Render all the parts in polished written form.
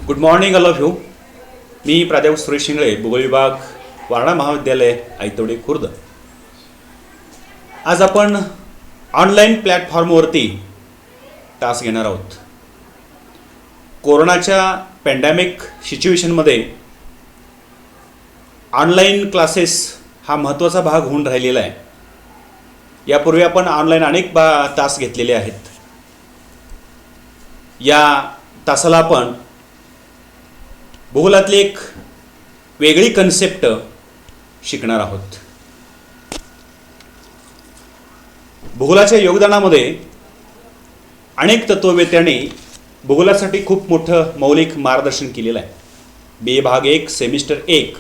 Good morning all of you. मी प्राध्यापक सुरेश शिंगळे, भूगोल विभाग, वारणा महाविद्यालय, ऐतवडे, खुर्द. आज आपण ऑनलाईन प्लॅटफॉर्मवरती तास घेणार आहोत. कोरोनाच्या पॅन्डेमिक सिच्युएशनमध्ये ऑनलाईन क्लासेस हा महत्त्वाचा भाग होऊन राहिलेला आहे. यापूर्वी आपण ऑनलाईन अनेक तास घेतलेले आहेत. या तासाला आपण भूगोलातली एक वेगळी कन्सेप्ट शिकणार आहोत. भूगोलाच्या योगदानामध्ये अनेक तत्ववेत्यांनी भूगोलासाठी खूप मोठं मौलिक मार्गदर्शन केलेलं आहे. बी भाग 1 semester 1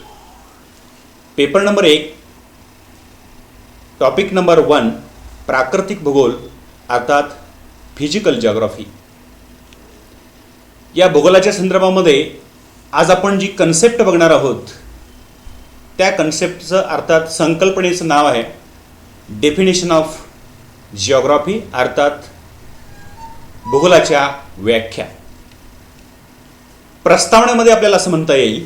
paper number 1 topic number 1 प्राकृतिक भूगोल अर्थात फिजिकल जिओग्राफी. या भूगोलाच्या संदर्भामध्ये आज आपण जी कन्सेप्ट बघणार आहोत त्या कन्सेप्टचं अर्थात संकल्पनेचं नाव आहे डेफिनेशन ऑफ जिओग्राफी अर्थात भूगोलाच्या व्याख्या. प्रस्तावनेमध्ये आपल्याला असं म्हणता येईल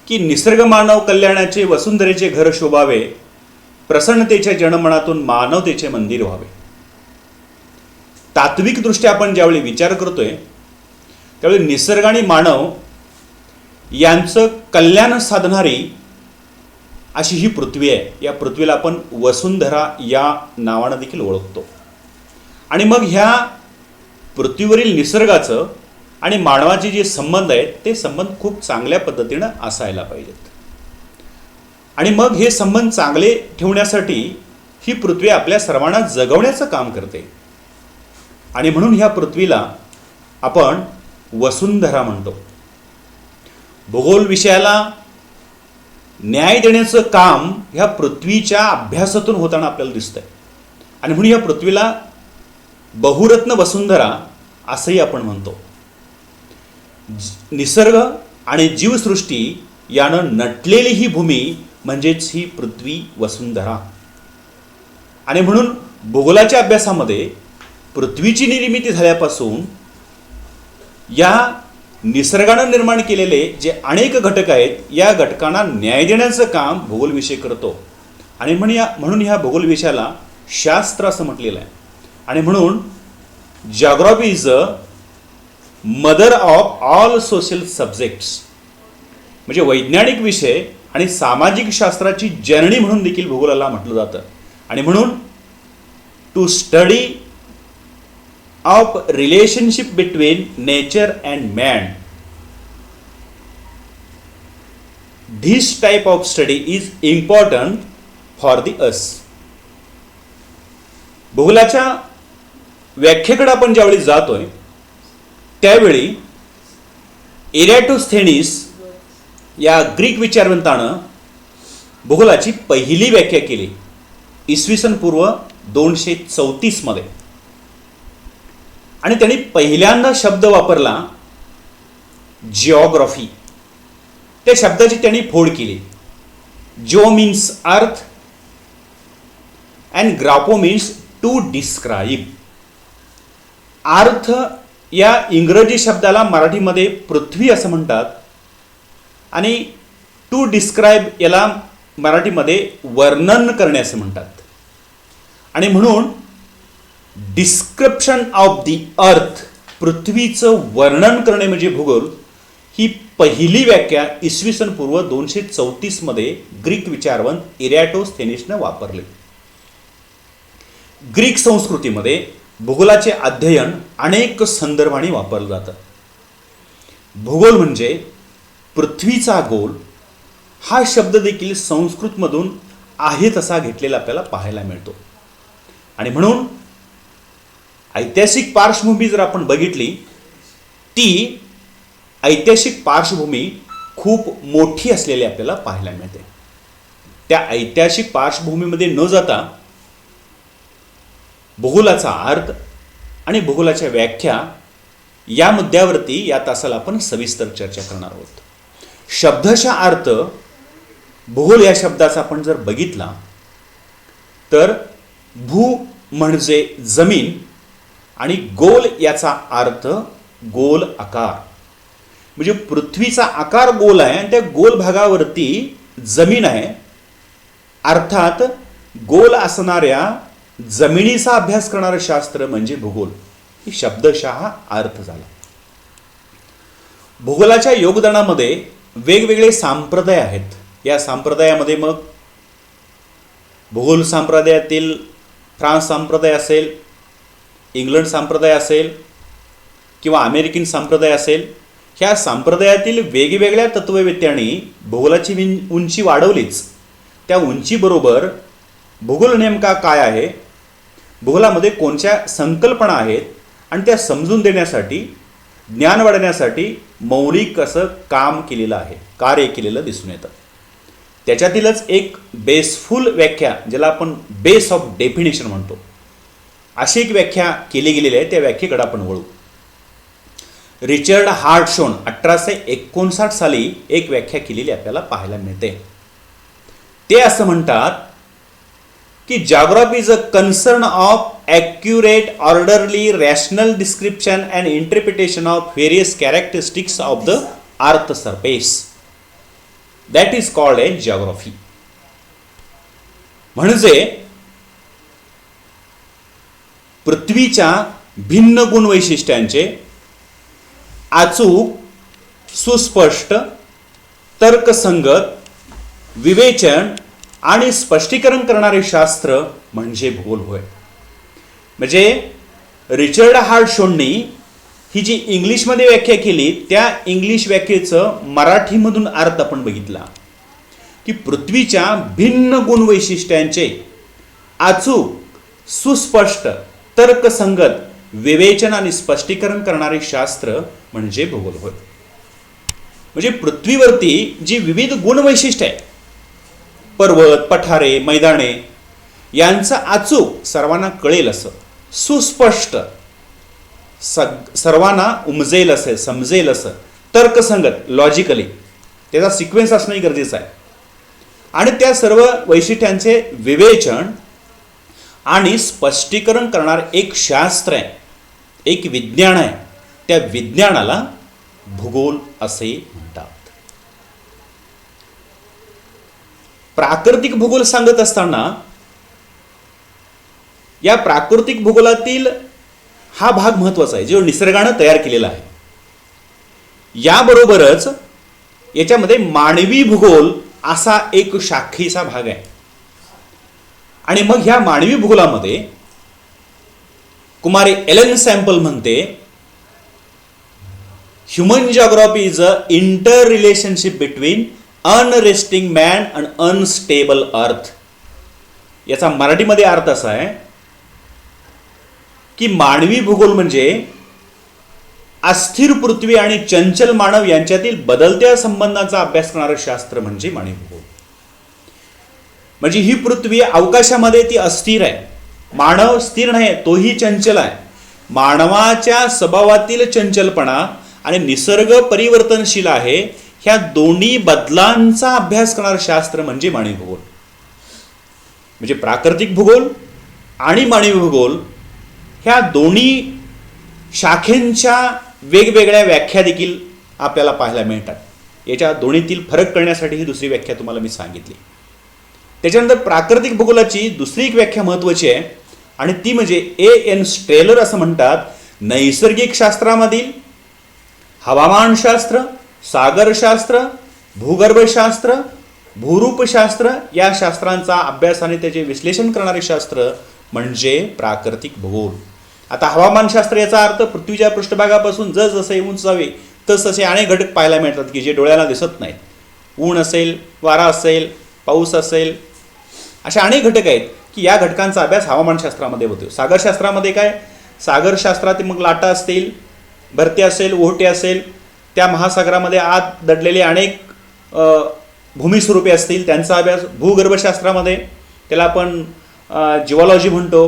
की निसर्ग मानव कल्याणाचे वसुंधरेचे घर शोभावे, प्रसन्नतेच्या जनमनातून मानवतेचे मंदिर व्हावे. तात्विकदृष्ट्या आपण ज्यावेळी विचार करतोय त्यावेळी निसर्ग आणि मानव यांचं कल्याण साधणारी अशी ही पृथ्वी आहे. या पृथ्वीला आपण वसुंधरा या नावानं देखील ओळखतो. आणि मग ह्या पृथ्वीवरील निसर्गाचं आणि मानवाचे जे संबंध आहेत ते संबंध खूप चांगल्या पद्धतीनं असायला पाहिजेत. आणि मग हे संबंध चांगले ठेवण्यासाठी ही पृथ्वी आपल्या सर्वांना जगवण्याचं काम करते. आणि म्हणून ह्या पृथ्वीला आपण वसुंधरा म्हणतो. भूगोल विषयाला न्याय देण्याचं काम ह्या पृथ्वीच्या अभ्यासातून होताना आपल्याला दिसतंय. आणि म्हणून ह्या पृथ्वीला बहुरत्न वसुंधरा असंही आपण म्हणतो. निसर्ग आणि जीवसृष्टी यानं नटलेली ही भूमी म्हणजेच ही पृथ्वी वसुंधरा. आणि म्हणून भूगोलाच्या अभ्यासामध्ये पृथ्वीची निर्मिती झाल्यापासून या निसर्गानं निर्माण केलेले जे अनेक घटक आहेत या घटकांना न्याय देण्याचं काम भूगोल विषय करतो. आणि म्हणून ह्या भूगोल विषयाला शास्त्र असं म्हटलेलं आहे. आणि म्हणून geography is a mother of all social subjects. म्हणजे वैज्ञानिक विषय आणि सामाजिक शास्त्राची जननी म्हणून देखील भूगोलाला म्हटलं जातं. आणि म्हणून to study of relationship between nature and man, this type of study is important for the us. भूगोलाच्या व्याख्येकडे आपण ज्यावेळी जातोय त्यावेळी एरॅटोस्थेनीस या ग्रीक विचारवंतानं भूगोलाची पहिली व्याख्या केली इसवी सन पूर्व 234 मध्ये. आणि त्यांनी पहिल्यांदा शब्द वापरला जिओग्राफी. त्या शब्दाची त्यांनी फोड केली. Geo means earth and grapho means to describe. Earth या इंग्रजी शब्दाला मराठीमध्ये पृथ्वी असं म्हणतात आणि टू डिस्क्राईब याला मराठीमध्ये वर्णन करणे असं म्हणतात. आणि म्हणून डिस्क्रिप्शन ऑफ दी अर्थ पृथ्वीचं वर्णन करणे म्हणजे भूगोल ही पहिली व्याख्या इसवी सन पूर्व 234 मध्ये ग्रीक विचारवंत एरॅटोस्थेनीसनं वापरली. ग्रीक संस्कृतीमध्ये भूगोलाचे अध्ययन अनेक संदर्भांनी वापरलं जातं. भूगोल म्हणजे पृथ्वीचा गोल हा शब्द देखील संस्कृतमधून आहे तसा घेतलेला आपल्याला पाहायला मिळतो. आणि म्हणून ऐतिहासिक पार्श्वभूमी जर आपण बघितली ती ऐतिहासिक पार्श्वभूमी खूप मोठी असलेली आपल्याला पाहायला मिळते. त्या ऐतिहासिक पार्श्वभूमीमध्ये न जाता भूगोलाचा अर्थ आणि भूगोलाच्या व्याख्या या मुद्द्यावरती या तासाला आपण सविस्तर चर्चा करणार आहोत. शब्दशः अर्थ भूगोल या शब्दाचा आपण जर बघितला तर भू म्हणजे जमीन आणि गोल याचा अर्थ गोल आकार. म्हणजे पृथ्वीचा आकार गोल आहे आणि त्या गोल भागावरती जमीन आहे. अर्थात गोल असणाऱ्या जमिनीचा अभ्यास करणारं शास्त्र म्हणजे भूगोल. ही शब्दशः अर्थ झाला. भूगोलाच्या योगदानामध्ये वेगवेगळे संप्रदाय आहेत. या संप्रदायामध्ये मग भूगोल संप्रदायातील फ्रान्स संप्रदाय असेल, इंग्लंड संप्रदाय असेल किंवा अमेरिकन संप्रदाय असेल, ह्या संप्रदायातील वेगवेगळ्या तत्ववेत्यांनी भूगोलाची उंची वाढवलीच. त्या उंचीबरोबर भूगोल नेमका काय आहे, भूगोलामध्ये कोणत्या संकल्पना आहेत आणि त्या समजून देण्यासाठी, ज्ञान वाढवण्यासाठी मौलिक असं काम केलेलं आहे, कार्य केलेलं दिसून येतं. त्याच्यातीलच एक बेसफुल व्याख्या, ज्याला आपण बेस ऑफ डेफिनेशन म्हणतो, अशी एक व्याख्या केली गेलेली आहे. त्या व्याख्येकडे आपण वळू. रिचर्ड हार्टशॉन 1859 साली एक व्याख्या केलेली आपल्याला पाहायला मिळते. ते असं म्हणतात की geography is a concern of accurate, orderly, rational description and interpretation of various characteristics of the earth surface. That is called a geography. म्हणजे पृथ्वीच्या भिन्न गुणवैशिष्ट्यांचे अचूक, सुस्पष्ट, तर्कसंगत विवेचन आणि स्पष्टीकरण करणारे शास्त्र म्हणजे भूगोल होय. म्हणजे रिचर्ड हार्टशॉननी ही जी इंग्लिशमध्ये व्याख्या केली, त्या इंग्लिश व्याख्येचं मराठीमधून अर्थ आपण बघितला की पृथ्वीच्या भिन्न गुणवैशिष्ट्यांचे अचूक, सुस्पष्ट, तर्कसंगत विवेचन आणि स्पष्टीकरण करणारे शास्त्र म्हणजे भूगोल होय. म्हणजे पृथ्वीवरती जी विविध गुणवैशिष्ट्ये आहेत, पर्वत, पठारे, मैदाने, यांचं अचूक सर्वांना कळेल असं, सुस्पष्ट सर्वांना उमजेल असं, समजेल असं, तर्कसंगत, लॉजिकली त्याचा सिक्वेन्स असणंही गरजेचं आहे, आणि त्या सर्व वैशिष्ट्यांचे विवेचन आणि स्पष्टीकरण करणार एक शास्त्र आहे, एक विज्ञान आहे. त्या विज्ञानाला भूगोल असे म्हणतात. प्राकृतिक भूगोल सांगत असताना या प्राकृतिक भूगोलातील हा भाग महत्वाचा आहे, जो निसर्गानं तयार केलेला आहे. याबरोबरच याच्यामध्ये मानवी भूगोल असा एक शाखेचा भाग आहे. आणि मग ह्या मानवी भूगोलामध्ये कुमारी एलन सॅम्पल म्हणते, human geography is a interrelationship between unresting man and unstable earth. याचा मराठीमध्ये अर्थ असा आहे की मानवी भूगोल म्हणजे अस्थिर पृथ्वी आणि चंचल मानव यांच्यातील बदलत्या संबंधांचा अभ्यास करणारं शास्त्र म्हणजे मानवी भूगोल. म्हणजे ही पृथ्वी अवकाशामध्ये ती अस्थिर आहे, मानव स्थिर नाही, तोही चंचल आहे. मानवाच्या स्वभावातील चंचलपणा आणि निसर्ग परिवर्तनशील आहे, ह्या दोन्ही बदलांचा अभ्यास करणारं शास्त्र म्हणजे मानवी भूगोल. म्हणजे प्राकृतिक भूगोल आणि मानवी भूगोल ह्या दोन्ही शाखेंच्या वेगवेगळ्या व्याख्या देखील आपल्याला पाहायला मिळतात. याच्या दोन्हीतील फरक करण्यासाठी ही दुसरी व्याख्या तुम्हाला मी सांगितली. त्याच्यानंतर प्राकृतिक भूगोलाची दुसरी एक व्याख्या महत्त्वाची आहे, आणि ती म्हणजे A.N. स्ट्रेलर असं म्हणतात, नैसर्गिक शास्त्रामधील हवामानशास्त्र, सागरशास्त्र, भूगर्भशास्त्र, भूरूपशास्त्र या शास्त्रांचा अभ्यास आणि त्याचे विश्लेषण करणारे शास्त्र म्हणजे प्राकृतिक भूगोल. आता हवामानशास्त्र याचा अर्थ पृथ्वीच्या पृष्ठभागापासून जसजसे उंच जावे तसतसे अनेक घटक पाहायला मिळतात की जे डोळ्याला दिसत नाहीत. ऊन असेल, वारा असेल, पाऊस असेल, अशा अनेक घटक आहेत की या घटकांचा अभ्यास हवामानशास्त्रामध्ये होतो. सागरशास्त्रामध्ये काय, सागरशास्त्रात मग लाटा असतील, भरती असेल, ओहोटी असेल, त्या महासागरामध्ये आत दडलेले अनेक भूमिस्वरूपे असतील, त्यांचा अभ्यास. भूगर्भशास्त्रामध्ये त्याला आपण जिओलॉजी म्हणतो.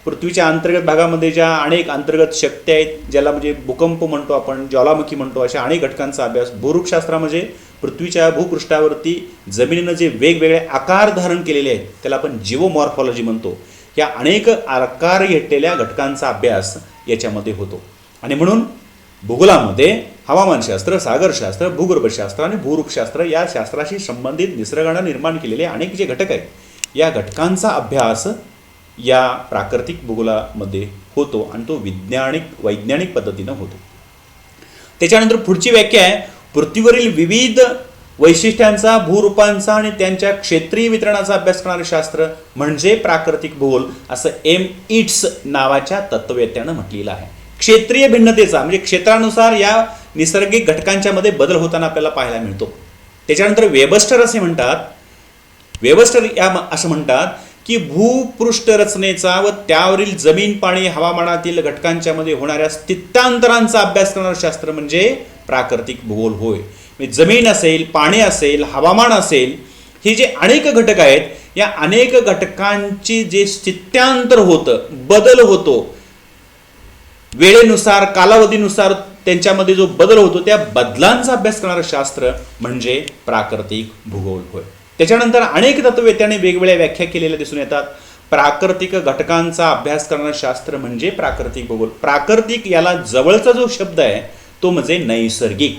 पृथ्वीच्या अंतर्गत भागामध्ये ज्या अनेक अंतर्गत शक्ती आहेत, ज्याला म्हणजे भूकंप म्हणतो आपण, ज्वालामुखी म्हणतो, अशा अनेक घटकांचा अभ्यास. भूरूपशास्त्र म्हणजे पृथ्वीच्या भूपृष्ठावरती जमिनीनं जे वेगवेगळे आकार धारण केलेले आहेत त्याला आपण जिओमॉर्फॉलॉजी म्हणतो. या अनेक आकार घेतलेल्या घटकांचा अभ्यास याच्यामध्ये होतो. आणि म्हणून भूगोलामध्ये हवामानशास्त्र, सागरशास्त्र, भूगर्भशास्त्र आणि भूरूपशास्त्र या शास्त्राशी संबंधित निसर्गानं निर्माण केलेले अनेक जे घटक आहेत या घटकांचा अभ्यास या प्राकृतिक भूगोलामध्ये होतो आणि तो वैज्ञानिक पद्धतीनं होतो. त्याच्यानंतर पुढची व्याख्या आहे पृथ्वीवरील विविध वैशिष्ट्यांचा, भूरूपांचा आणि त्यांच्या क्षेत्रीय वितरणाचा अभ्यास करणारे शास्त्र म्हणजे प्राकृतिक भूगोल, असं एम इट्स नावाच्या तत्ववेत्यानं म्हटलेलं आहे. क्षेत्रीय भिन्नतेचा म्हणजे क्षेत्रानुसार या निसर्गिक घटकांच्या मध्ये बदल होताना आपल्याला पाहायला मिळतो. त्याच्यानंतर वेबस्टर असे म्हणतात, असं म्हणतात की भूपृष्ठ रचनेचा व त्यावरील जमीन, पाणी, हवामानातील घटकांच्या मध्ये होणाऱ्या स्थित्यांतरांचा अभ्यास करणारं शास्त्र म्हणजे प्राकृतिक भूगोल होय. जमीन असेल, पाणी असेल, हवामान असेल, हे जे अनेक घटक आहेत या अनेक घटकांची जे स्थित्यांतर होतं, बदल होतो, वेळेनुसार, कालावधीनुसार त्यांच्यामध्ये जो बदल होतो त्या बदलांचा अभ्यास करणारं शास्त्र म्हणजे प्राकृतिक भूगोल होय. त्याच्यानंतर अनेक तत्ववेत्याने वेगवेगळ्या व्याख्या केलेल्या दिसून येतात. प्राकृतिक घटकांचा अभ्यास करणारं शास्त्र म्हणजे प्राकृतिक भूगोल. प्राकृतिक याला जवळचा जो शब्द आहे तो म्हणजे नैसर्गिक.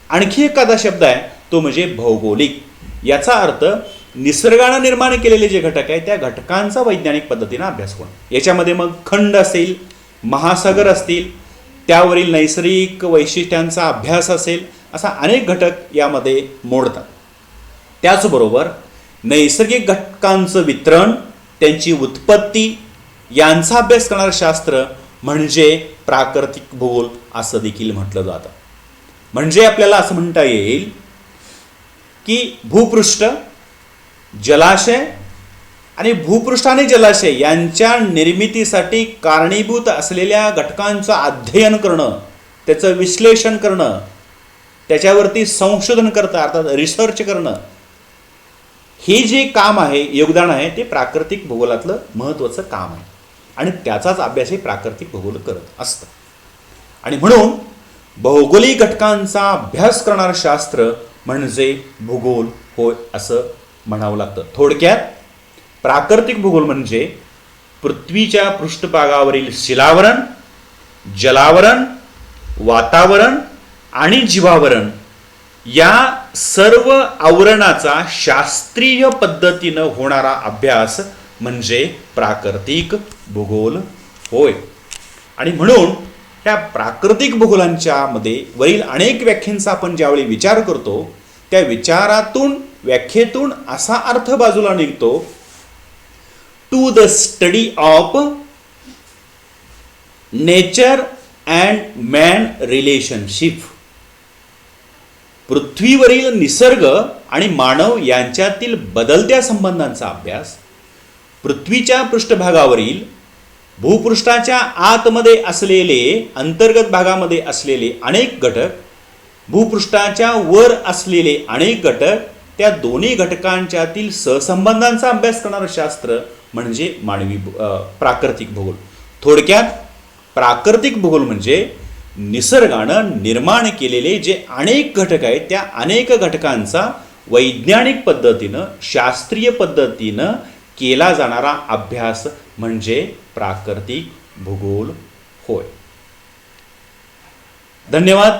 आणखी एखादा शब्द आहे तो म्हणजे भौगोलिक. याचा अर्थ निसर्गानं निर्माण केलेले जे घटक आहेत त्या घटकांचा वैज्ञानिक पद्धतीने अभ्यास होणं. याच्यामध्ये मग खंड असेल, महासागर असतील, त्यावरील नैसर्गिक वैशिष्ट्यांचा अभ्यास असेल, असा अनेक घटक यामध्ये मोडतात. त्याचबरोबर नैसर्गिक घटकांचं वितरण, त्यांची उत्पत्ती यांचा अभ्यास करणारं शास्त्र म्हणजे प्राकृतिक भूगोल असं देखील म्हटलं जातं. म्हणजे आपल्याला असं म्हणता येईल की भूपृष्ठ, जलाशय आणि भूपृष्ठ आणि जलाशय यांच्या निर्मितीसाठी कारणीभूत असलेल्या घटकांचं अध्ययन करणं, त्याचं विश्लेषण करणं, त्याच्यावरती संशोधन करतं अर्थात रिसर्च करणं, हे जे काम आहे, योगदान आहे, ते प्राकृतिक भूगोलातलं महत्त्वाचं काम आहे आणि त्याचाच अभ्यास हे प्राकृतिक भूगोल करत असतं. आणि म्हणून भौगोलिक घटकांचा अभ्यास करणारं शास्त्र म्हणजे भूगोल होय असं म्हणावं लागतं. थोडक्यात प्राकृतिक भूगोल म्हणजे पृथ्वीच्या पृष्ठभागावरील शिलावरण, जलावरण, वातावरण आणि जीवावरण या सर्व आवरणाचा शास्त्रीय पद्धतीनं होणारा अभ्यास म्हणजे प्राकृतिक भूगोल होय. आणि म्हणून ह्या प्राकृतिक भूगोलांच्या मध्ये वरील अनेक व्याख्यांचा आपण ज्यावेळी विचार करतो त्या व्याख्येतून असा अर्थ बाजूला निघतो, to the study of nature and man relationship. पृथ्वीवरील निसर्ग आणि मानव यांच्यातील बदलत्या संबंधांचा अभ्यास, पृथ्वीच्या पृष्ठभागावरील, भूपृष्ठाच्या आतमध्ये असलेले, अंतर्गत भागामध्ये असलेले अनेक घटक, भूपृष्ठाच्या वर असलेले अनेक घटक, त्या दोन्ही घटकांच्यातील सहसंबंधांचा अभ्यास करणारं शास्त्र म्हणजे प्राकृतिक भूगोल. थोडक्यात प्राकृतिक भूगोल म्हणजे निसर्गानं निर्माण केलेले जे अनेक घटक आहेत त्या अनेक घटकांचा वैज्ञानिक पद्धतीनं, शास्त्रीय पद्धतीनं केला जाणारा अभ्यास म्हणजे प्राकृतिक भूगोल होय. धन्यवाद.